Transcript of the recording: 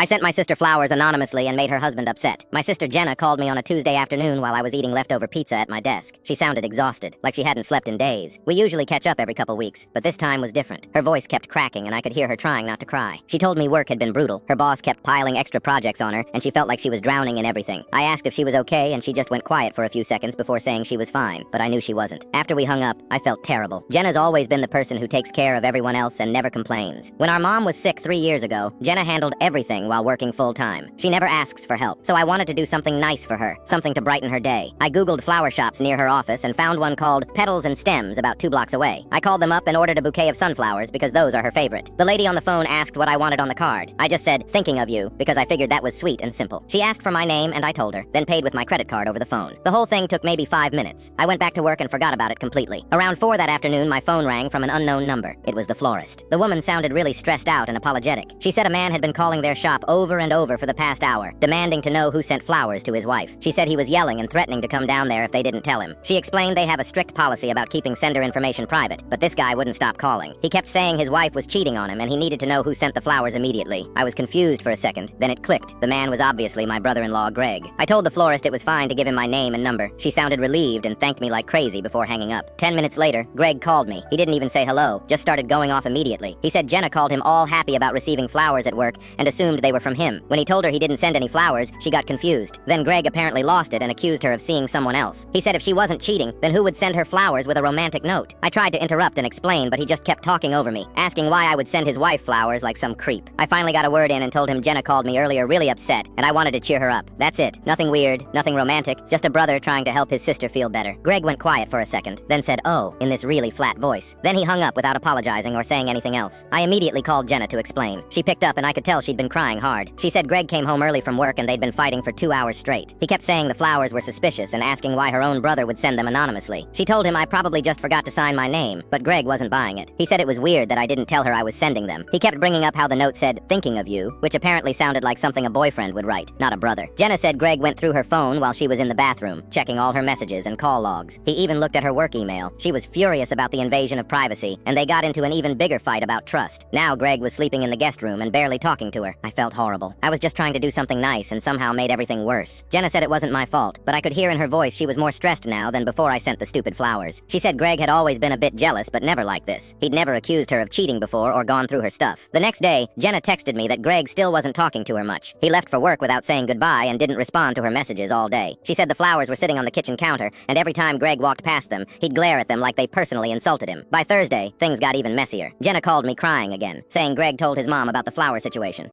I sent my sister flowers anonymously and made her husband upset. My sister Jenna called me on a Tuesday afternoon while I was eating leftover pizza at my desk. She sounded exhausted, like she hadn't slept in days. We usually catch up every couple weeks, but this time was different. Her voice kept cracking and I could hear her trying not to cry. She told me work had been brutal. Her boss kept piling extra projects on her and she felt like she was drowning in everything. I asked if she was okay and she just went quiet for a few seconds before saying she was fine, but I knew she wasn't. After we hung up, I felt terrible. Jenna's always been the person who takes care of everyone else and never complains. When our mom was sick 3 years ago, Jenna handled everything while working full-time. She never asks for help, so I wanted to do something nice for her, something to brighten her day. I googled flower shops near her office and found one called Petals and Stems about 2 blocks away. I called them up and ordered a bouquet of sunflowers because those are her favorite. The lady on the phone asked what I wanted on the card. I just said, "Thinking of you," because I figured that was sweet and simple. She asked for my name and I told her, then paid with my credit card over the phone. The whole thing took maybe 5 minutes. I went back to work and forgot about it completely. Around 4 that afternoon, my phone rang from an unknown number. It was the florist. The woman sounded really stressed out and apologetic. She said a man had been calling their shop over and over for the past hour, demanding to know who sent flowers to his wife. She said he was yelling and threatening to come down there if they didn't tell him. She explained they have a strict policy about keeping sender information private, but this guy wouldn't stop calling. He kept saying his wife was cheating on him and he needed to know who sent the flowers immediately. I was confused for a second, then it clicked. The man was obviously my brother-in-law, Greg. I told the florist it was fine to give him my name and number. She sounded relieved and thanked me like crazy before hanging up. 10 minutes later, Greg called me. He didn't even say hello, just started going off immediately. He said Jenna called him all happy about receiving flowers at work and assumed they were from him. When he told her he didn't send any flowers, she got confused. Then Greg apparently lost it and accused her of seeing someone else. He said if she wasn't cheating, then who would send her flowers with a romantic note? I tried to interrupt and explain, but he just kept talking over me, asking why I would send his wife flowers like some creep. I finally got a word in and told him Jenna called me earlier really upset, and I wanted to cheer her up. That's it. Nothing weird, nothing romantic, just a brother trying to help his sister feel better. Greg went quiet for a second, then said, "Oh," in this really flat voice. Then he hung up without apologizing or saying anything else. I immediately called Jenna to explain. She picked up and I could tell she'd been crying hard. She said Greg came home early from work and they'd been fighting for 2 hours straight. He kept saying the flowers were suspicious and asking why her own brother would send them anonymously. She told him I probably just forgot to sign my name, but Greg wasn't buying it. He said it was weird that I didn't tell her I was sending them. He kept bringing up how the note said, "Thinking of you," which apparently sounded like something a boyfriend would write, not a brother. Jenna said Greg went through her phone while she was in the bathroom, checking all her messages and call logs. He even looked at her work email. She was furious about the invasion of privacy, and they got into an even bigger fight about trust. Now Greg was sleeping in the guest room and barely talking to her. I felt horrible. I was just trying to do something nice and somehow made everything worse. Jenna said it wasn't my fault, but I could hear in her voice she was more stressed now than before I sent the stupid flowers. She said Greg had always been a bit jealous, but never like this. He'd never accused her of cheating before or gone through her stuff. The next day, Jenna texted me that Greg still wasn't talking to her much. He left for work without saying goodbye and didn't respond to her messages all day. She said the flowers were sitting on the kitchen counter, and every time Greg walked past them, he'd glare at them like they personally insulted him. By Thursday, things got even messier. Jenna called me crying again, saying Greg told his mom about the flower situation.